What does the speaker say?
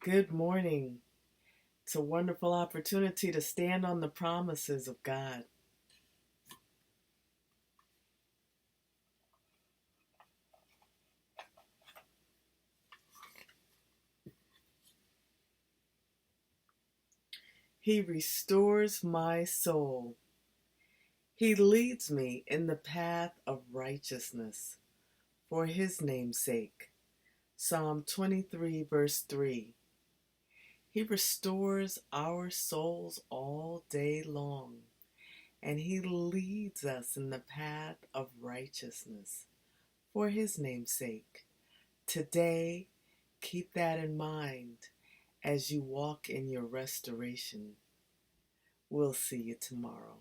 Good morning. It's a wonderful opportunity to stand on the promises of God. He restores my soul. He leads me in the path of righteousness for his name's sake. Psalm 23, verse 3. He restores our souls all day long, and he leads us in the path of righteousness for his name's sake. Today, keep that in mind as you walk in your restoration. We'll see you tomorrow.